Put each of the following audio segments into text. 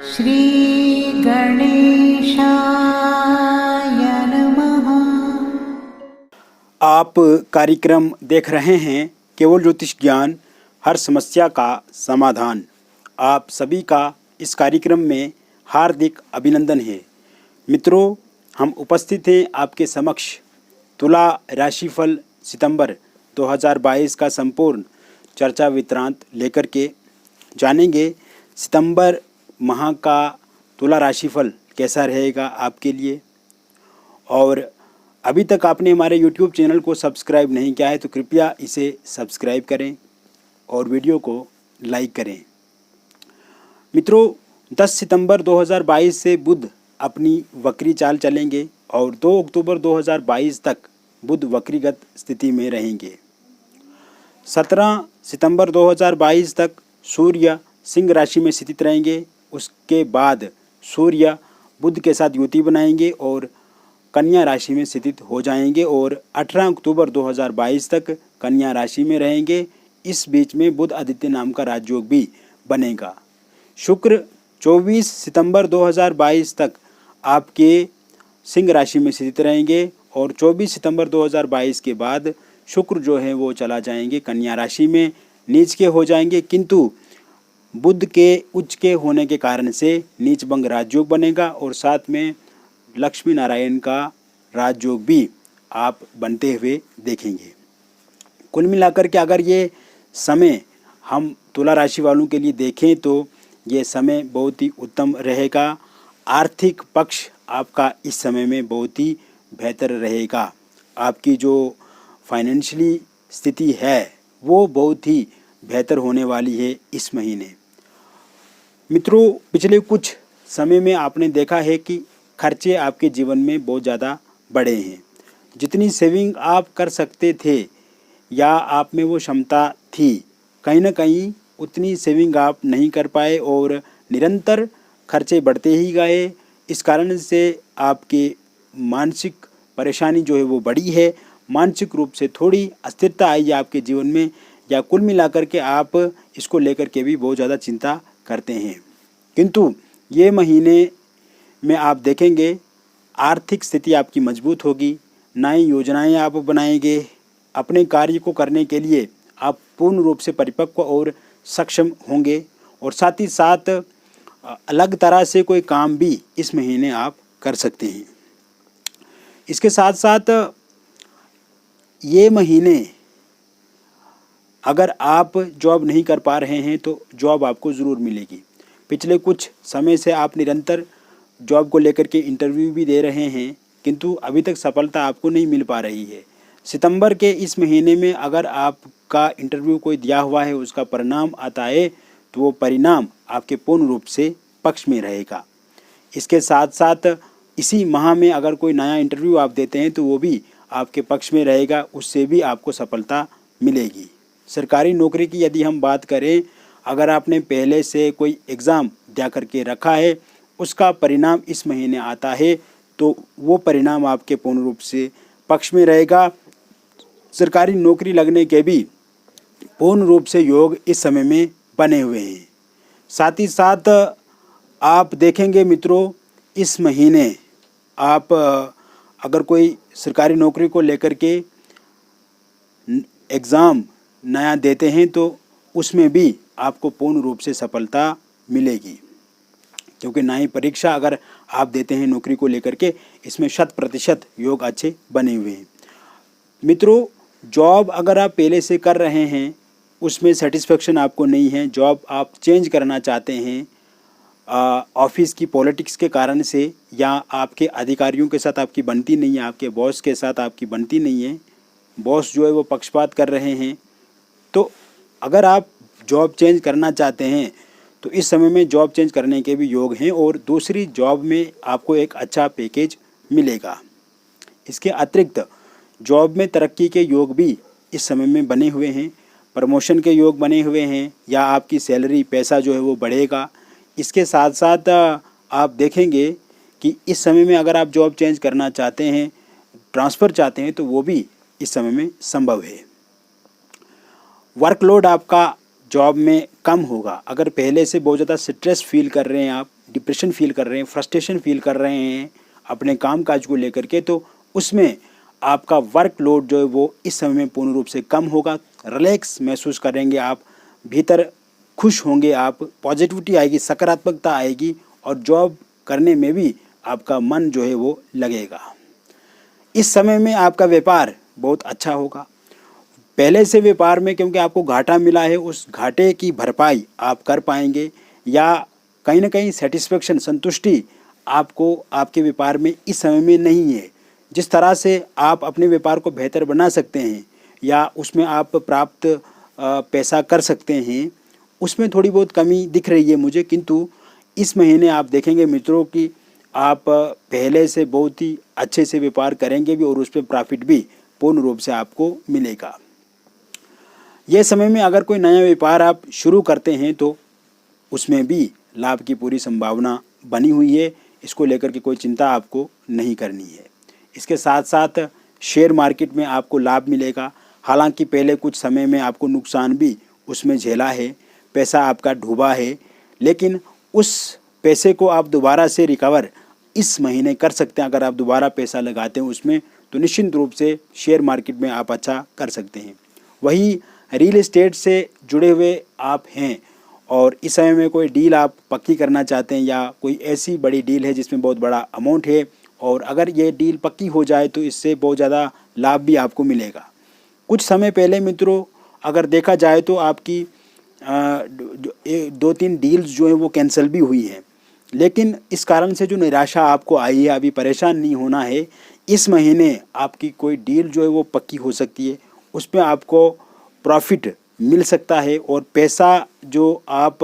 श्री गणेशाय नमः। आप कार्यक्रम देख रहे हैं केवल ज्योतिष ज्ञान, हर समस्या का समाधान। आप सभी का इस कार्यक्रम में हार्दिक अभिनंदन है। मित्रों, हम उपस्थित हैं आपके समक्ष तुला राशिफल सितंबर 2022 का संपूर्ण चर्चा विवरांत लेकर के जानेंगे। सितंबर माह का तुला राशिफल कैसा रहेगा आपके लिए। और अभी तक आपने हमारे YouTube चैनल को सब्सक्राइब नहीं किया है तो कृपया इसे सब्सक्राइब करें और वीडियो को लाइक करें। मित्रों, 10 सितंबर 2022 से बुध अपनी वक्री चाल चलेंगे और 2 अक्टूबर 2022 तक बुध वक्रीगत स्थिति में रहेंगे। 17 सितंबर 2022 तक सूर्य सिंह राशि में स्थित रहेंगे। उसके बाद सूर्य बुध के साथ युति बनाएंगे और कन्या राशि में स्थित हो जाएंगे और 18 अक्टूबर 2022 तक कन्या राशि में रहेंगे। इस बीच में बुध आदित्य नाम का राजयोग भी बनेगा। शुक्र 24 सितंबर 2022 तक आपके सिंह राशि में स्थित रहेंगे और 24 सितंबर 2022 के बाद शुक्र जो है वो चला जाएंगे कन्या राशि में, नीच के हो जाएंगे। किंतु बुध के उच्च के होने के कारण से नीच भंग राजयोग बनेगा और साथ में लक्ष्मी नारायण का राजयोग भी आप बनते हुए देखेंगे। कुल मिलाकर के अगर ये समय हम तुला राशि वालों के लिए देखें तो ये समय बहुत ही उत्तम रहेगा। आर्थिक पक्ष आपका इस समय में बहुत ही बेहतर रहेगा। आपकी जो फाइनेंशियली स्थिति है वो बहुत ही बेहतर होने वाली है इस महीने। मित्रों, पिछले कुछ समय में आपने देखा है कि खर्चे आपके जीवन में बहुत ज़्यादा बढ़े हैं। जितनी सेविंग आप कर सकते थे या आप में वो क्षमता थी, कहीं ना कहीं उतनी सेविंग आप नहीं कर पाए और निरंतर खर्चे बढ़ते ही गए। इस कारण से आपकी मानसिक परेशानी जो है वो बढ़ी है। मानसिक रूप से थोड़ी अस्थिरता आई है आपके जीवन में, या कुल मिलाकर के आप इसको लेकर के भी बहुत ज़्यादा चिंता करते हैं। किंतु ये महीने में आप देखेंगे आर्थिक स्थिति आपकी मजबूत होगी, नई योजनाएं आप बनाएंगे। अपने कार्य को करने के लिए आप पूर्ण रूप से परिपक्व और सक्षम होंगे और साथ ही साथ अलग तरह से कोई काम भी इस महीने आप कर सकते हैं। इसके साथ साथ ये महीने अगर आप जॉब नहीं कर पा रहे हैं तो जॉब आपको ज़रूर मिलेगी। पिछले कुछ समय से आप निरंतर जॉब को लेकर के इंटरव्यू भी दे रहे हैं, किंतु अभी तक सफलता आपको नहीं मिल पा रही है। सितंबर के इस महीने में अगर आपका इंटरव्यू कोई दिया हुआ है, उसका परिणाम आता है तो वो परिणाम आपके पूर्ण रूप से पक्ष में रहेगा। इसके साथ साथ इसी माह में अगर कोई नया इंटरव्यू आप देते हैं तो वो भी आपके पक्ष में रहेगा, उससे भी आपको सफलता मिलेगी। सरकारी नौकरी की यदि हम बात करें, अगर आपने पहले से कोई एग्ज़ाम दिया करके रखा है, उसका परिणाम इस महीने आता है तो वो परिणाम आपके पूर्ण रूप से पक्ष में रहेगा। सरकारी नौकरी लगने के भी पूर्ण रूप से योग इस समय में बने हुए हैं। साथ ही साथ आप देखेंगे मित्रों, इस महीने आप अगर कोई सरकारी नौकरी को लेकर के एग्ज़ाम नया देते हैं तो उसमें भी आपको पूर्ण रूप से सफलता मिलेगी, क्योंकि नई परीक्षा अगर आप देते हैं नौकरी को लेकर के, इसमें 100% योग अच्छे बने हुए हैं। मित्रों, जॉब अगर आप पहले से कर रहे हैं उसमें सेटिस्फेक्शन आपको नहीं है, जॉब आप चेंज करना चाहते हैं ऑफिस की पॉलिटिक्स के कारण से, या आपके अधिकारियों के साथ आपकी बनती नहीं है, आपके बॉस के साथ आपकी बनती नहीं है, बॉस जो है वो पक्षपात कर रहे हैं, तो अगर आप जॉब चेंज करना चाहते हैं तो इस समय में जॉब चेंज करने के भी योग हैं और दूसरी जॉब में आपको एक अच्छा पैकेज मिलेगा। इसके अतिरिक्त जॉब में तरक्की के योग भी इस समय में बने हुए हैं, प्रमोशन के योग बने हुए हैं, या आपकी सैलरी पैसा जो है वो बढ़ेगा। इसके साथ साथ आप देखेंगे कि इस समय में अगर आप जॉब चेंज करना चाहते हैं, ट्रांसफ़र चाहते हैं, तो वो भी इस समय में संभव है। वर्कलोड आपका जॉब में कम होगा। अगर पहले से बहुत ज़्यादा स्ट्रेस फील कर रहे हैं आप डिप्रेशन फील कर रहे हैं, फ्रस्ट्रेशन फील कर रहे हैं अपने काम काज को लेकर के, तो उसमें आपका वर्कलोड जो है वो इस समय में पूर्ण रूप से कम होगा। रिलैक्स महसूस करेंगे आप, भीतर खुश होंगे आप, पॉजिटिविटी आएगी, सकारात्मकता आएगी और जॉब करने में भी आपका मन जो है वो लगेगा। इस समय में आपका व्यापार बहुत अच्छा होगा। पहले से व्यापार में क्योंकि आपको घाटा मिला है, उस घाटे की भरपाई आप कर पाएंगे या कहीं ना कहीं सेटिस्फेक्शन, संतुष्टि आपको आपके व्यापार में इस समय में नहीं है। जिस तरह से आप अपने व्यापार को बेहतर बना सकते हैं या उसमें आप प्राप्त पैसा कर सकते हैं, उसमें थोड़ी बहुत कमी दिख रही है मुझे। किंतु इस महीने आप देखेंगे मित्रों कि आप पहले से बहुत ही अच्छे से व्यापार करेंगे भी और उस पर प्रॉफिट भी पूर्ण रूप से आपको मिलेगा। यह समय में अगर कोई नया व्यापार आप शुरू करते हैं तो उसमें भी लाभ की पूरी संभावना बनी हुई है। इसको लेकर के कोई चिंता आपको नहीं करनी है। इसके साथ साथ शेयर मार्केट में आपको लाभ मिलेगा। हालांकि पहले कुछ समय में आपको नुकसान भी उसमें झेला है, पैसा आपका डूबा है, लेकिन उस पैसे को आप दोबारा से रिकवर इस महीने कर सकते हैं। अगर आप दोबारा पैसा लगाते हैं उसमें तो निश्चित रूप से शेयर मार्केट में आप अच्छा कर सकते हैं। वही रियल एस्टेट से जुड़े हुए आप हैं और इस समय में कोई डील आप पक्की करना चाहते हैं या कोई ऐसी बड़ी डील है जिसमें बहुत बड़ा अमाउंट है और अगर ये डील पक्की हो जाए तो इससे बहुत ज़्यादा लाभ भी आपको मिलेगा। कुछ समय पहले मित्रों अगर देखा जाए तो आपकी 2-3 डील्स जो हैं वो कैंसिल भी हुई हैं, लेकिन इस कारण से जो निराशा आपको आई है, अभी परेशान नहीं होना है। इस महीने आपकी कोई डील जो है वो पक्की हो सकती है, उसमें आपको प्रॉफिट मिल सकता है और पैसा जो आप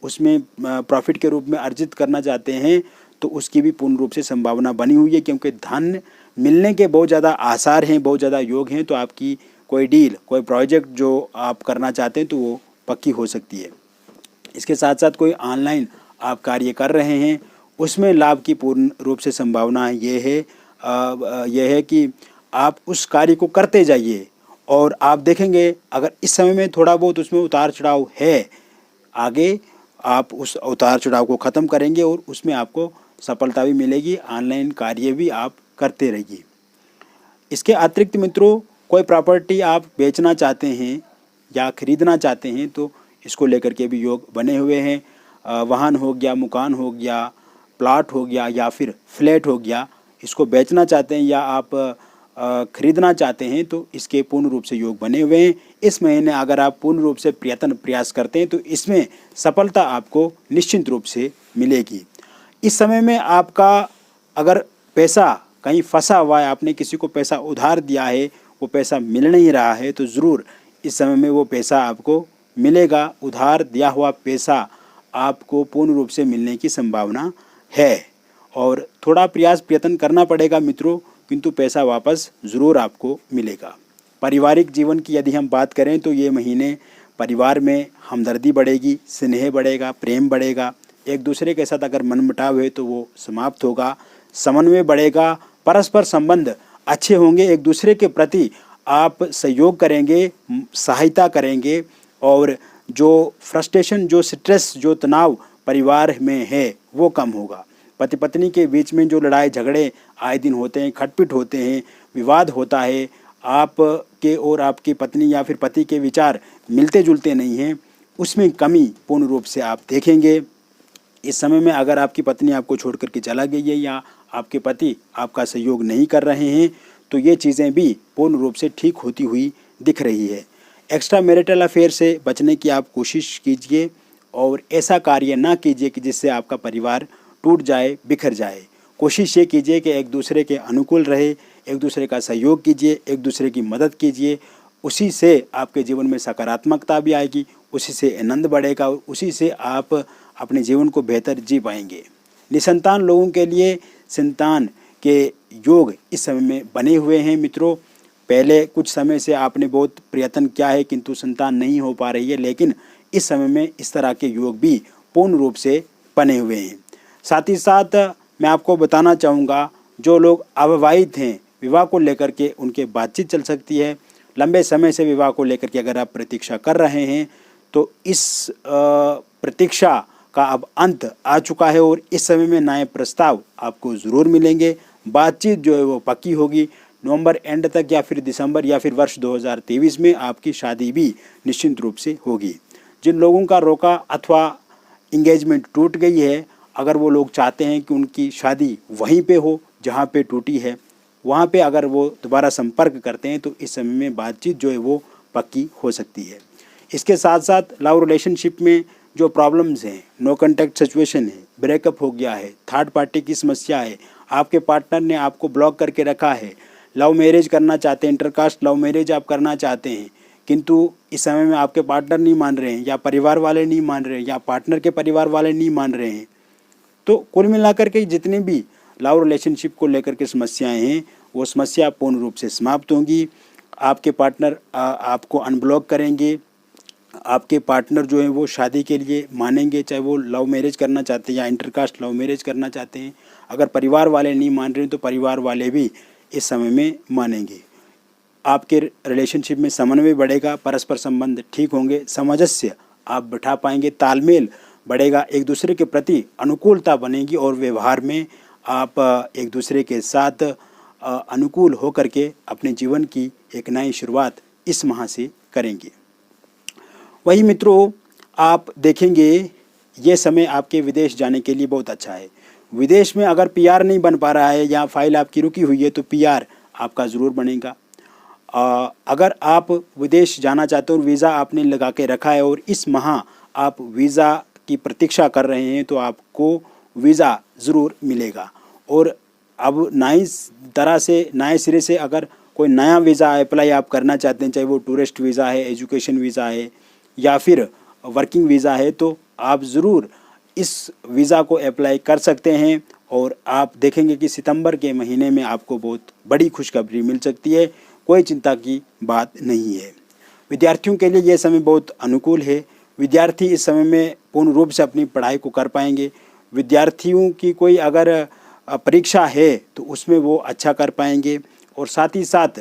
उसमें प्रॉफिट के रूप में अर्जित करना चाहते हैं तो उसकी भी पूर्ण रूप से संभावना बनी हुई है, क्योंकि धन मिलने के बहुत ज़्यादा आसार हैं, बहुत ज़्यादा योग हैं। तो आपकी कोई डील, कोई प्रोजेक्ट जो आप करना चाहते हैं तो वो पक्की हो सकती है। इसके साथ साथ कोई ऑनलाइन आप कार्य कर रहे हैं, उसमें लाभ की पूर्ण रूप से संभावना ये है कि आप उस कार्य को करते जाइए और आप देखेंगे अगर इस समय में थोड़ा बहुत उसमें उतार चढ़ाव है, आगे आप उस उतार चढ़ाव को ख़त्म करेंगे और उसमें आपको सफलता भी मिलेगी। ऑनलाइन कार्य भी आप करते रहिए। इसके अतिरिक्त मित्रों कोई प्रॉपर्टी आप बेचना चाहते हैं या खरीदना चाहते हैं तो इसको लेकर के भी योग बने हुए हैं। वाहन हो गया, मकान हो गया, प्लाट हो गया या फिर फ्लैट हो गया, इसको बेचना चाहते हैं या आप खरीदना चाहते हैं तो इसके पूर्ण रूप से योग बने हुए हैं। इस महीने अगर आप पूर्ण रूप से प्रयास करते हैं तो इसमें सफलता आपको निश्चित रूप से मिलेगी। इस समय में आपका अगर पैसा कहीं फंसा हुआ है, आपने किसी को पैसा उधार दिया है, वो पैसा मिल नहीं रहा है, तो ज़रूर इस समय में वो पैसा आपको मिलेगा। उधार दिया हुआ पैसा आपको पूर्ण रूप से मिलने की संभावना है और थोड़ा प्रयत्न करना पड़ेगा मित्रों, किंतु पैसा वापस ज़रूर आपको मिलेगा। पारिवारिक जीवन की यदि हम बात करें तो ये महीने परिवार में हमदर्दी बढ़ेगी, स्नेह बढ़ेगा, प्रेम बढ़ेगा। एक दूसरे के साथ अगर मनमुटाव है तो वो समाप्त होगा, समन्वय बढ़ेगा, परस्पर संबंध अच्छे होंगे, एक दूसरे के प्रति आप सहयोग करेंगे, सहायता करेंगे और जो फ्रस्ट्रेशन, जो स्ट्रेस, जो तनाव परिवार में है वो कम होगा। पति पत्नी के बीच में जो लड़ाई झगड़े आए दिन होते हैं, खटपिट होते हैं, विवाद होता है, आप के और आपकी पत्नी या फिर पति के विचार मिलते जुलते नहीं हैं, उसमें कमी पूर्ण रूप से आप देखेंगे। इस समय में अगर आपकी पत्नी आपको छोड़ करके चला गई है या आपके पति आपका सहयोग नहीं कर रहे हैं तो ये चीज़ें भी पूर्ण रूप से ठीक होती हुई दिख रही है। एक्स्ट्रा मैरिटल अफेयर से बचने की आप कोशिश कीजिए और ऐसा कार्य ना कीजिए कि जिससे आपका परिवार टूट जाए, बिखर जाए। कोशिश ये कीजिए कि एक दूसरे के अनुकूल रहे, एक दूसरे का सहयोग कीजिए, एक दूसरे की मदद कीजिए। उसी से आपके जीवन में सकारात्मकता भी आएगी, उसी से आनंद बढ़ेगा, उसी से आप अपने जीवन को बेहतर जी पाएंगे। निसंतान लोगों के लिए संतान के योग इस समय में बने हुए हैं मित्रों। पहले कुछ समय से आपने बहुत प्रयत्न किया है किंतु संतान नहीं हो पा रही है, लेकिन इस समय में इस तरह के योग भी पूर्ण रूप से बने हुए हैं। साथ ही साथ मैं आपको बताना चाहूँगा, जो लोग अविवाहित हैं, विवाह को लेकर के उनके बातचीत चल सकती है। लंबे समय से विवाह को लेकर के अगर आप प्रतीक्षा कर रहे हैं तो इस प्रतीक्षा का अब अंत आ चुका है और इस समय में नए प्रस्ताव आपको ज़रूर मिलेंगे। बातचीत जो है वो पक्की होगी। नवंबर एंड तक या फिर दिसंबर या फिर वर्ष 2023 में आपकी शादी भी निश्चित रूप से होगी। जिन लोगों का रोका अथवा इंगेजमेंट टूट गई है, अगर वो लोग चाहते हैं कि उनकी शादी वहीं पे हो जहाँ पे टूटी है, वहाँ पे अगर वो दोबारा संपर्क करते हैं तो इस समय में बातचीत जो है वो पक्की हो सकती है। इसके साथ साथ लव रिलेशनशिप में जो प्रॉब्लम्स हैं, नो कॉन्टैक्ट सिचुएशन है, ब्रेकअप हो गया है, थर्ड पार्टी की समस्या है, आपके पार्टनर ने आपको ब्लॉक करके रखा है, लव मैरिज करना चाहते हैं, इंटरकास्ट लव मैरिज आप करना चाहते हैं, किंतु इस समय में आपके पार्टनर नहीं मान रहे हैं या परिवार वाले नहीं मान रहे हैं या पार्टनर के परिवार वाले नहीं मान रहे हैं, तो कुल मिलाकर के जितनी भी लव रिलेशनशिप को लेकर के समस्याएं हैं वो समस्या पूर्ण रूप से समाप्त होंगी। आपके पार्टनर आपको अनब्लॉक करेंगे, आपके पार्टनर जो है वो शादी के लिए मानेंगे, चाहे वो लव मैरिज करना चाहते हैं या इंटरकास्ट लव मैरिज करना चाहते हैं। अगर परिवार वाले नहीं मान रहे हैं तो परिवार वाले भी इस समय में मानेंगे। आपके रिलेशनशिप में समन्वय बढ़ेगा, परस्पर संबंध ठीक होंगे, सामंजस्य आप बिठा पाएंगे, तालमेल बढ़ेगा, एक दूसरे के प्रति अनुकूलता बनेगी और व्यवहार में आप एक दूसरे के साथ अनुकूल होकर के अपने जीवन की एक नई शुरुआत इस माह से करेंगे। वही मित्रों, आप देखेंगे ये समय आपके विदेश जाने के लिए बहुत अच्छा है। विदेश में अगर पीआर नहीं बन पा रहा है या फाइल आपकी रुकी हुई है तो पीआर आपका ज़रूर बनेगा। अगर आप विदेश जाना चाहते हो और वीज़ा आपने लगा के रखा है और इस माह आप वीज़ा की प्रतीक्षा कर रहे हैं तो आपको वीज़ा ज़रूर मिलेगा। और अब नए सिरे से अगर कोई नया वीज़ा अप्लाई आप करना चाहते हैं, चाहे वो टूरिस्ट वीज़ा है, एजुकेशन वीज़ा है या फिर वर्किंग वीज़ा है, तो आप ज़रूर इस वीज़ा को अप्लाई कर सकते हैं और आप देखेंगे कि सितंबर के महीने में आपको बहुत बड़ी खुशखबरी मिल सकती है। कोई चिंता की बात नहीं है। विद्यार्थियों के लिए यह समय बहुत अनुकूल है। विद्यार्थी इस समय में पूर्ण रूप से अपनी पढ़ाई को कर पाएंगे। विद्यार्थियों की कोई अगर परीक्षा है तो उसमें वो अच्छा कर पाएंगे और साथ ही साथ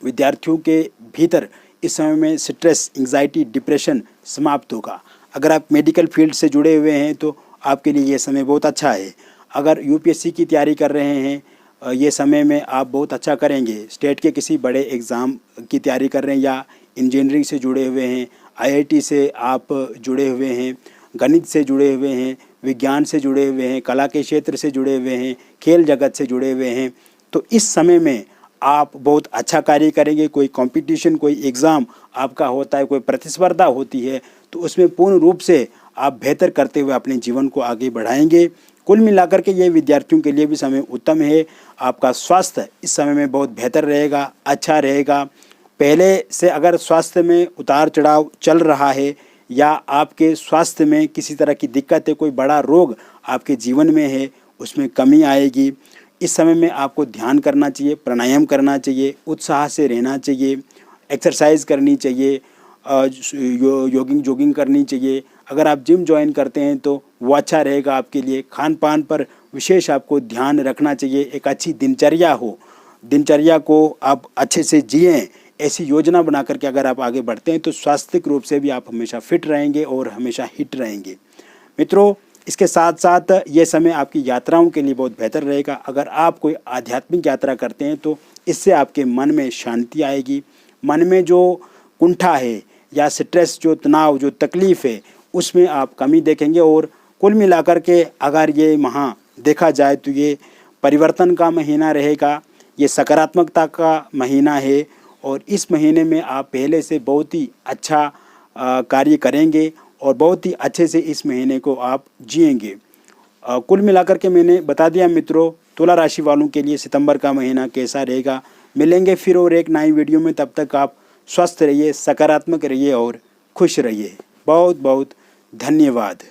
विद्यार्थियों के भीतर इस समय में स्ट्रेस, एंग्जाइटी, डिप्रेशन समाप्त होगा। अगर आप मेडिकल फील्ड से जुड़े हुए हैं तो आपके लिए ये समय बहुत अच्छा है। अगर यूपीएससी की तैयारी कर रहे हैं ये समय में आप बहुत अच्छा करेंगे। स्टेट के किसी बड़े एग्ज़ाम की तैयारी कर रहे हैं या इंजीनियरिंग से जुड़े हुए हैं, आईआईटी से आप जुड़े हुए हैं, गणित से जुड़े हुए हैं, विज्ञान से जुड़े हुए हैं, कला के क्षेत्र से जुड़े हुए हैं, खेल जगत से जुड़े हुए हैं, तो इस समय में आप बहुत अच्छा कार्य करेंगे। कोई कंपटीशन, कोई एग्ज़ाम आपका होता है, कोई प्रतिस्पर्धा होती है तो उसमें पूर्ण रूप से आप बेहतर करते हुए अपने जीवन को आगे बढ़ाएंगे। कुल मिलाकर के ये विद्यार्थियों के लिए भी समय उत्तम है। आपका स्वास्थ्य इस समय में बहुत बेहतर रहेगा, अच्छा रहेगा। पहले से अगर स्वास्थ्य में उतार चढ़ाव चल रहा है या आपके स्वास्थ्य में किसी तरह की दिक्कत है, कोई बड़ा रोग आपके जीवन में है, उसमें कमी आएगी। इस समय में आपको ध्यान करना चाहिए, प्राणायाम करना चाहिए, उत्साह से रहना चाहिए, एक्सरसाइज करनी चाहिए, जॉगिंग करनी चाहिए। अगर आप जिम ज्वाइन करते हैं तो वो अच्छा रहेगा आपके लिए। खान पान पर विशेष आपको ध्यान रखना चाहिए। एक अच्छी दिनचर्या हो, दिनचर्या को आप अच्छे से जिएं, ऐसी योजना बना करके अगर आप आगे बढ़ते हैं तो स्वास्थ्यिक रूप से भी आप हमेशा फिट रहेंगे और हमेशा हिट रहेंगे। मित्रों, इसके साथ साथ ये समय आपकी यात्राओं के लिए बहुत बेहतर रहेगा। अगर आप कोई आध्यात्मिक यात्रा करते हैं तो इससे आपके मन में शांति आएगी। मन में जो कुंठा है या स्ट्रेस, जो तनाव, जो तकलीफ़ है, उसमें आप कमी देखेंगे। और कुल मिलाकर के अगर ये माह देखा जाए तो ये परिवर्तन का महीना रहेगा, ये सकारात्मकता का महीना है और इस महीने में आप पहले से बहुत ही अच्छा कार्य करेंगे और बहुत ही अच्छे से इस महीने को आप जिएंगे। कुल मिलाकर के मैंने बता दिया मित्रों, तुला राशि वालों के लिए सितंबर का महीना कैसा रहेगा। मिलेंगे फिर और एक नई वीडियो में। तब तक आप स्वस्थ रहिए, सकारात्मक रहिए और खुश रहिए। बहुत बहुत धन्यवाद।